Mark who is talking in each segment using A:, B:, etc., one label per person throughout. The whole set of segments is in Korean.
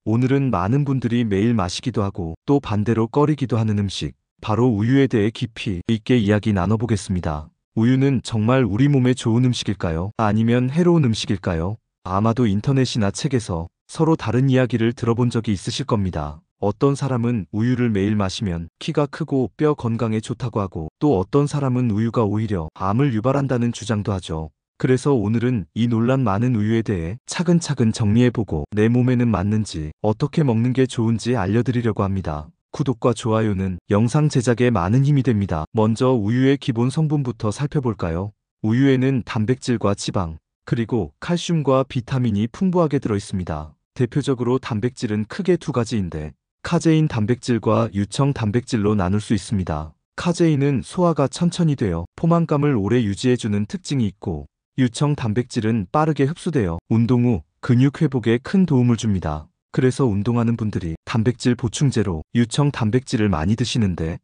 A: 오늘은 많은 분들이 매일 마시기도 하고 또 반대로 꺼리기도 하는 음식, 바로 우유에 대해 깊이 있게 이야기 나눠보겠습니다. 우유는 정말 우리 몸에 좋은 음식일까요? 아니면 해로운 음식일까요? 아마도 인터넷이나 책에서 서로 다른 이야기를 들어본 적이 있으실 겁니다. 어떤 사람은 우유를 매일 마시면 키가 크고 뼈 건강에 좋다고 하고, 또 어떤 사람은 우유가 오히려 암을 유발한다는 주장도 하죠. 그래서 오늘은 이 논란 많은 우유에 대해 차근차근 정리해보고 내 몸에는 맞는지, 어떻게 먹는 게 좋은지 알려드리려고 합니다. 구독과 좋아요는 영상 제작에 많은 힘이 됩니다. 먼저 우유의 기본 성분부터 살펴볼까요? 우유에는 단백질과 지방, 그리고 칼슘과 비타민이 풍부하게 들어있습니다. 대표적으로 단백질은 크게 두 가지인데, 카제인 단백질과 유청 단백질로 나눌 수 있습니다. 카제인은 소화가 천천히 되어 포만감을 오래 유지해주는 특징이 있고, 유청 단백질은 빠르게 흡수되어 운동 후 근육 회복에 큰 도움을 줍니다. 그래서 운동하는 분들이 단백질 보충제로 유청 단백질을 많이 드시는데,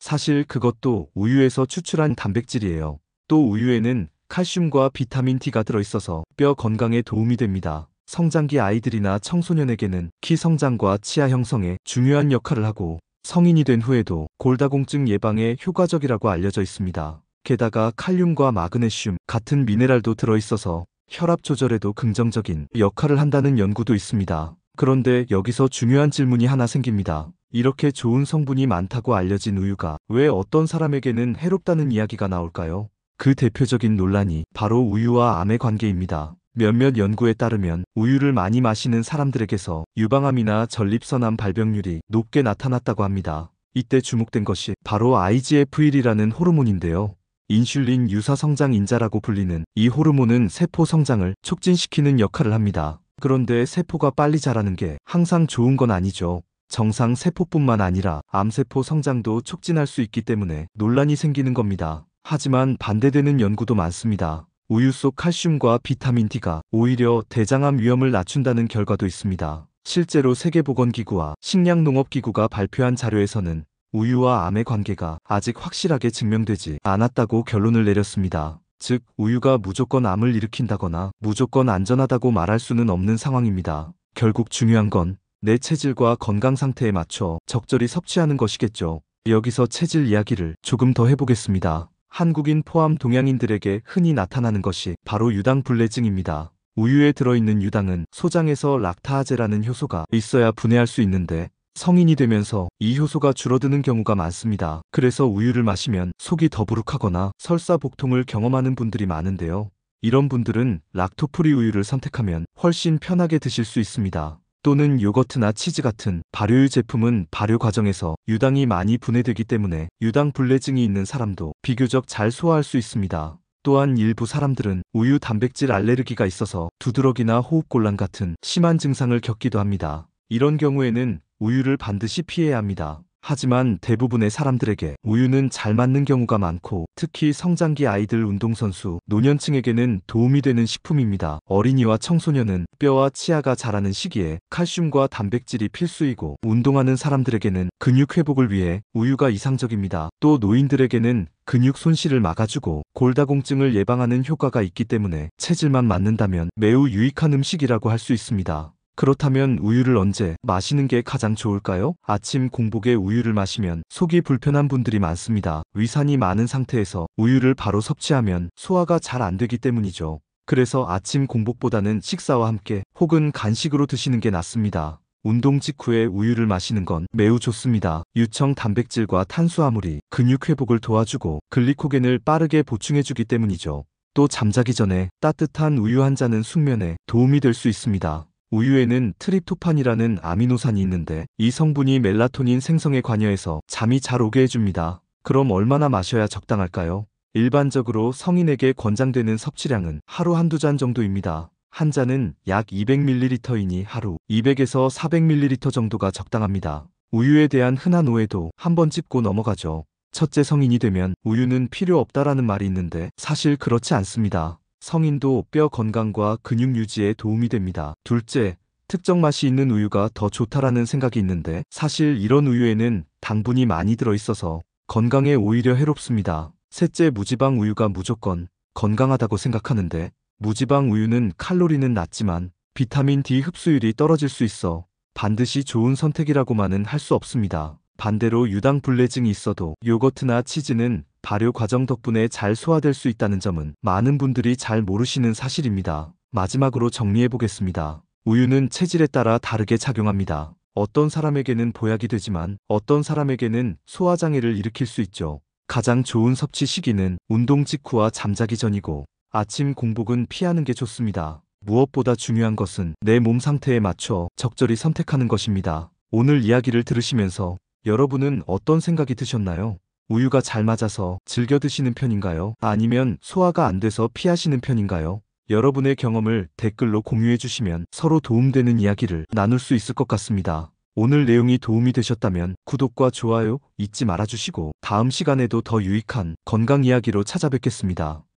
A: 사실 그것도 우유에서 추출한 단백질이에요. 또 우유에는 칼슘과 비타민 D가 들어있어서 뼈 건강에 도움이 됩니다. 성장기 아이들이나 청소년에게는 키 성장과 치아 형성에 중요한 역할을 하고, 성인이 된 후에도 골다공증 예방에 효과적이라고 알려져 있습니다. 게다가 칼륨과 마그네슘 같은 미네랄도 들어있어서 혈압 조절에도 긍정적인 역할을 한다는 연구도 있습니다. 그런데 여기서 중요한 질문이 하나 생깁니다. 이렇게 좋은 성분이 많다고 알려진 우유가 왜 어떤 사람에게는 해롭다는 이야기가 나올까요? 그 대표적인 논란이 바로 우유와 암의 관계입니다. 몇몇 연구에 따르면 우유를 많이 마시는 사람들에게서 유방암이나 전립선암 발병률이 높게 나타났다고 합니다. 이때 주목된 것이 바로 IGF-1이라는 호르몬인데요. 인슐린 유사 성장 인자라고 불리는 이 호르몬은 세포 성장을 촉진시키는 역할을 합니다. 그런데 세포가 빨리 자라는 게 항상 좋은 건 아니죠. 정상 세포뿐만 아니라 암세포 성장도 촉진할 수 있기 때문에 논란이 생기는 겁니다. 하지만 반대되는 연구도 많습니다. 우유 속 칼슘과 비타민 D가 오히려 대장암 위험을 낮춘다는 결과도 있습니다. 실제로 세계보건기구와 식량농업기구가 발표한 자료에서는 우유와 암의 관계가 아직 확실하게 증명되지 않았다고 결론을 내렸습니다. 즉, 우유가 무조건 암을 일으킨다거나 무조건 안전하다고 말할 수는 없는 상황입니다. 결국 중요한 건 내 체질과 건강 상태에 맞춰 적절히 섭취하는 것이겠죠. 여기서 체질 이야기를 조금 더 해보겠습니다. 한국인 포함 동양인들에게 흔히 나타나는 것이 바로 유당불내증입니다. 우유에 들어있는 유당은 소장에서 락타아제라는 효소가 있어야 분해할 수 있는데, 성인이 되면서 이 효소가 줄어드는 경우가 많습니다. 그래서 우유를 마시면 속이 더부룩하거나 설사복통을 경험하는 분들이 많은데요. 이런 분들은 락토프리 우유를 선택하면 훨씬 편하게 드실 수 있습니다. 또는 요거트나 치즈 같은 발효유 제품은 발효 과정에서 유당이 많이 분해되기 때문에 유당불내증이 있는 사람도 비교적 잘 소화할 수 있습니다. 또한 일부 사람들은 우유 단백질 알레르기가 있어서 두드러기나 호흡곤란 같은 심한 증상을 겪기도 합니다. 이런 경우에는 우유를 반드시 피해야 합니다. 하지만 대부분의 사람들에게 우유는 잘 맞는 경우가 많고, 특히 성장기 아이들, 운동선수, 노년층에게는 도움이 되는 식품입니다. 어린이와 청소년은 뼈와 치아가 자라는 시기에 칼슘과 단백질이 필수이고, 운동하는 사람들에게는 근육 회복을 위해 우유가 이상적입니다. 또 노인들에게는 근육 손실을 막아주고 골다공증을 예방하는 효과가 있기 때문에 체질만 맞는다면 매우 유익한 음식이라고 할 수 있습니다. 그렇다면 우유를 언제 마시는 게 가장 좋을까요? 아침 공복에 우유를 마시면 속이 불편한 분들이 많습니다. 위산이 많은 상태에서 우유를 바로 섭취하면 소화가 잘 안 되기 때문이죠. 그래서 아침 공복보다는 식사와 함께 혹은 간식으로 드시는 게 낫습니다. 운동 직후에 우유를 마시는 건 매우 좋습니다. 유청 단백질과 탄수화물이 근육 회복을 도와주고 글리코겐을 빠르게 보충해주기 때문이죠. 또 잠자기 전에 따뜻한 우유 한 잔은 숙면에 도움이 될 수 있습니다. 우유에는 트립토판이라는 아미노산이 있는데, 이 성분이 멜라토닌 생성에 관여해서 잠이 잘 오게 해줍니다. 그럼 얼마나 마셔야 적당할까요? 일반적으로 성인에게 권장되는 섭취량은 하루 한두 잔 정도입니다. 한 잔은 약 200ml이니 하루 200에서 400ml 정도가 적당합니다. 우유에 대한 흔한 오해도 한번 짚고 넘어가죠. 첫째, 성인이 되면 우유는 필요 없다라는 말이 있는데 사실 그렇지 않습니다. 성인도 뼈 건강과 근육 유지에 도움이 됩니다. 둘째, 특정 맛이 있는 우유가 더 좋다라는 생각이 있는데, 사실 이런 우유에는 당분이 많이 들어있어서 건강에 오히려 해롭습니다. 셋째, 무지방 우유가 무조건 건강하다고 생각하는데, 무지방 우유는 칼로리는 낮지만 비타민 D 흡수율이 떨어질 수 있어 반드시 좋은 선택이라고만은 할 수 없습니다. 반대로 유당불내증이 있어도 요거트나 치즈는 발효 과정 덕분에 잘 소화될 수 있다는 점은 많은 분들이 잘 모르시는 사실입니다. 마지막으로 정리해 보겠습니다. 우유는 체질에 따라 다르게 작용합니다. 어떤 사람에게는 보약이 되지만 어떤 사람에게는 소화장애를 일으킬 수 있죠. 가장 좋은 섭취 시기는 운동 직후와 잠자기 전이고 아침 공복은 피하는 게 좋습니다. 무엇보다 중요한 것은 내 몸 상태에 맞춰 적절히 선택하는 것입니다. 오늘 이야기를 들으시면서 여러분은 어떤 생각이 드셨나요? 우유가 잘 맞아서 즐겨 드시는 편인가요? 아니면 소화가 안 돼서 피하시는 편인가요? 여러분의 경험을 댓글로 공유해 주시면 서로 도움되는 이야기를 나눌 수 있을 것 같습니다. 오늘 내용이 도움이 되셨다면 구독과 좋아요 잊지 말아주시고 다음 시간에도 더 유익한 건강 이야기로 찾아뵙겠습니다.